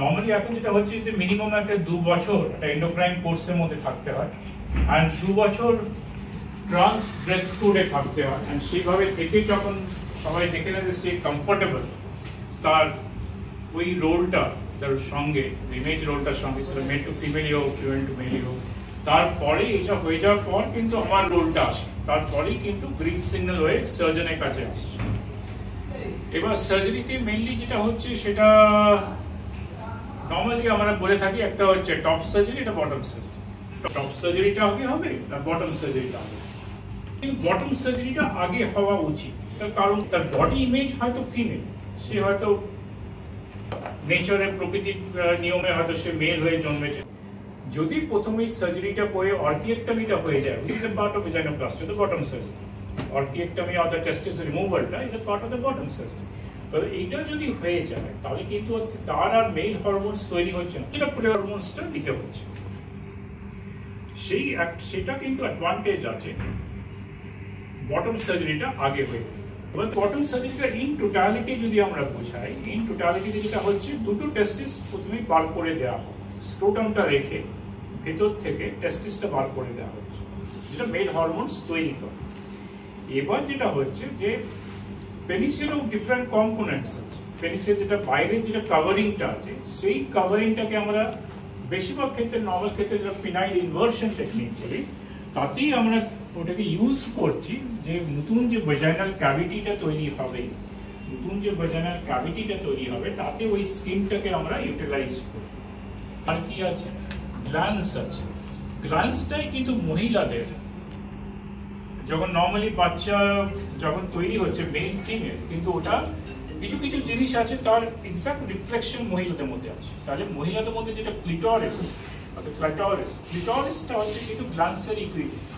Normally এখন যেটা হচ্ছে যে মিনিমাম একটা 2 বছর একটা এন্ডোক্রাইন কোর্সের মধ্যে থাকতে হয় আর 2 বছর ট্রান্স ব্রেস্ট ফুডে থাকতে হয় আর সেইভাবে থেকে যখন সবাই দেখে নেয় যে সে কমফোর্টেবল তার ওই রোলটা তার সঙ্গে ইমেজ রোলটার সঙ্গে সেটা মেল টু ফিমেল হোক ফিমেল টু মেল হোক তারপরে এইসব হয়ে যাওয়ার পর কিন্তু আমার রোলটা আসে তারপরেই কিন্তু গ্রিন সিগন্যাল হয়ে সার্জনের কাছে আসছে। এবার সার্জারিতে মেইনলি যেটা হচ্ছে সেটা নর্মালি আমরা বলে থাকি একটা হচ্ছে টপ সার্জারি এটা বটম সার্জারি। টপ সার্জারিটা আগে হবে আর বটম সার্জারিটা হবে, কিন্তু বটম সার্জারিটা আগে হওয়া উচিত তার কারণ তার বডি ইমেজ হয়তো ফিমেল, সে হয়তো নেচারের প্রকৃতির নিয়মে হয়তো সে মেল হয়ে জন্মেছে। যদি প্রথমেই সার্জারিটা করে অর্কিয়েক্টমিটা হয়ে যায় which is a part of vaginoplasty, the bottom surgery. Orchiectomy or the testis removalটা is a part of the bottom surgery. তো এইটা যদি হয়ে যায় তাহলে কিন্তু তার আর মেল হরমোনস তৈরি হচ্ছে না, যেটা পুরো হরমোনসটা নিতে হচ্ছে। সেটা কিন্তু অ্যাডভান্টেজ আছে বটম সার্জারিটা আগে হয়ে গেলে। এবার বটম সার্জারিটা ইন টোটালিটি যদি আমরা বোঝাই, ইন টোটালিটিতে যেটা হচ্ছে দুটো টেস্টিস প্রথমেই বার করে দেওয়া হয়, স্ক্রোটামটা রেখে ভেতর থেকে টেস্টিসটা বার করে দেওয়া হচ্ছে যেটা মেল হরমোনস তৈরি করে। এবার যেটা হচ্ছে যে পেনিসেরও ডিফারেন্ট কম্পোনেন্টস আছে, পেনিসের যেটা বাইরের যেটা কাভারিংটা আছে সেই কাভারিংটাকে আমরা বেশিরভাগ ক্ষেত্রে নর্মাল ক্ষেত্রে যেটা পিনাইল ইনভার্সন টেকনিক বলি তাতেই আমরা ওটাকে ইউজ করছি যে নতুন যে ভেজাইনাল ক্যাভিটিটা তৈরি হবে, নতুন যে ভেজাইনাল ক্যাভিটিটা তৈরি হবে তাতে ওই স্কিনটাকে আমরা ইউটিলাইজ করি। আর কি আছে, গ্ল্যান্স আছে। গ্ল্যান্সটাই কিন্তু মহিলাদের যখন নর্মালি বাচ্চা যখন তৈরি হচ্ছে মেল ফিমেল, কিন্তু ওটা কিছু কিছু জিনিস আছে তার এক্সাক্ট রিফ্লেকশন মহিলাদের মধ্যে আছে। তাহলে মহিলাদের মধ্যে যেটা ক্লিটরিসটা হচ্ছে কিন্তু গ্ল্যান্সের ইকুইভ্যালেন্ট।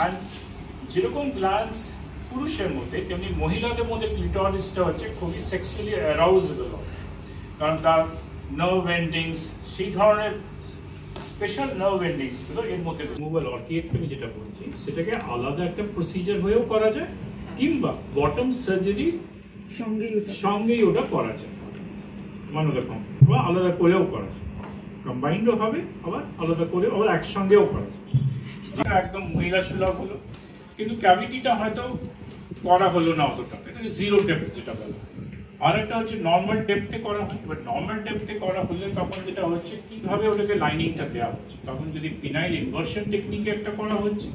আর যেরকম গ্ল্যান্স পুরুষের মধ্যে তেমনি মহিলাদের মধ্যে ক্লিটরিসটা হচ্ছে খুবই সেক্সুয়ালি অ্যারাউজেবল, কারণ তার নার্ভ এন্ডিংস সেই ধরনের স্পেশাল নার্ভ এন্ডিংস গুলো এর মধ্যে রিমুভাল অর্কিয়েক্টমি যেটা বলছি সেটাকে আলাদা একটা প্রসিজার হয়েও করা যায় কিংবা বটম সার্জারি সঙ্গেই ওটা করা যায়, মানে দেখুন বা আলাদা করেও করা যায়, কম্বাইন্ডও হবে আবার আলাদা করে আবার একসঙ্গেও করা যায়। একদম মহিলা সুলভ হলো কিন্তু ক্যাভিটিটা হয়তো করা হলো না অতটা, এটা জিরো ডেপথ যেটা বলা। আর একটা হচ্ছে নর্মাল ডেপথে করা হয়, বাট নর্মাল ডেপথে করা হলে তখন যেটা হচ্ছে কিভাবে ওটাকে লাইনিংটা দেওয়া হচ্ছে, তখন যদি পিনাইল ইনভার্সন টেকনিকে একটা করা হচ্ছে,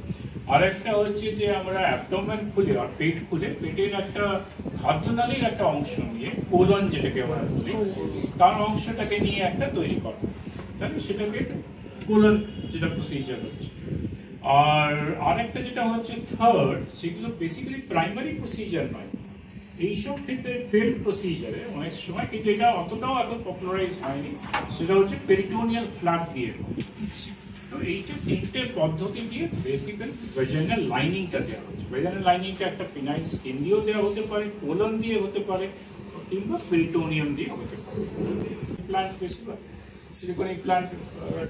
আর একটা হচ্ছে যে আমরা অ্যাবডোমেন খুলে আর পেট খুলে পেটের একটা খাদ্যনালীর একটা অংশ নিয়ে কোলন যেটাকে আমরা বলি তার অংশটাকে নিয়ে একটা তৈরি করা, তাহলে সেটাকে কোলন যেটা প্রসিজার হচ্ছে। আর আরেকটা যেটা হচ্ছে থার্ড, সেগুলো বেসিক্যালি প্রাইমারি প্রসিজার নয়, এইসব ক্ষেত্রে ফেল্ড প্রসিজারে অনেক সময়, কিন্তু এটা অতটাও এখন পপুলারাইজ হয়নি, সেটা হচ্ছে পেরিটোনিয়াল ফ্ল্যাপ দিয়ে। তো এইটা তিনটে পদ্ধতি দিয়ে বেসিক্যালি ভেজাইনাল লাইনিংটা দেওয়া হচ্ছে। ভেজাইনাল লাইনিংটা একটা পিনাইল স্কিন দিয়েও দেওয়া হতে পারে, কোলন দিয়ে হতে পারে কিংবা পেরিটোনিয়াম দিয়ে হতে পারে। প্ল্যান্ট বেশিরভাগ সিলিকন প্ল্যান্ট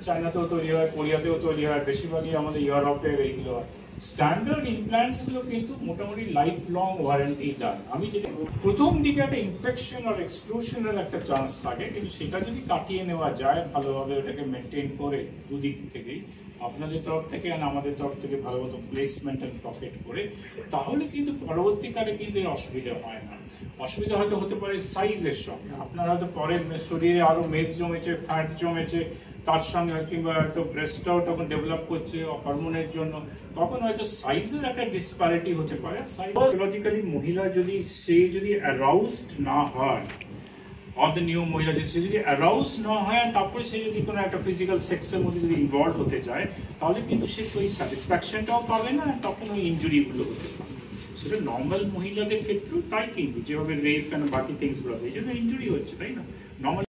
চায়নাতেও তৈরি হয়, কোরিয়াতেও তৈরি হয়, বেশিরভাগই আমাদের ইউরোপের এইগুলো হয়। স্ট্যান্ডার্ড ইমপ্ল্যান্টস গুলো কিন্তু মোটামুটি লাইফ লং ওয়ারেন্টি দেয়। আমি যেটা প্রথম দিকে একটা ইনফেকশন আর এক্সট্রুশনের একটা চান্স থাকে, কিন্তু সেটা যদি কাটিয়ে নেওয়া যায় ভালোভাবে ওটাকে মেনটেন করে দুদিক থেকেই আপনাদের তরফ থেকে আর আমাদের তরফ থেকে ভালো মতো প্লেসমেন্ট এন্ড পকেট করে, তাহলে কিন্তু পরবর্তীকালে কিন্তু এর অসুবিধা হয় না। অসুবিধা হয়তো হতে পারে সাইজের সঙ্গে, আপনার হয়তো পরে শরীরে আরো মেদ জমেছে, ফ্যাট জমেছে, তার সঙ্গে কিংবা হয়তো ব্রেস্টটাও তখন ডেভেলপ করছে হরমোনের জন্য, তখন হয়তো সাইজের একটা ডিসপ্যারিটি হতে পারে। সাইকোলজিক্যালি মহিলা যদি অ্যারাউজড না হয়, অফ দ্য নিউ মহিলা সে যদি অ্যারাউজ না হয় তারপরে সে যদি কোনো একটা ফিজিক্যাল সেক্সের মধ্যে যদি ইনভলভ হতে যায়, তাহলে কিন্তু সে ওই স্যাটিসফ্যাকশনটাও পাবে না, তখন ওই ইনজুরিগুলো হতে পারে। সেটা নর্মাল মহিলাদের ক্ষেত্রেও তাই, কিন্তু যেভাবে রেপ বাকি থিংসগুলো আছে এই জন্য ইনজুরি হচ্ছে, তাই না? নর্মাল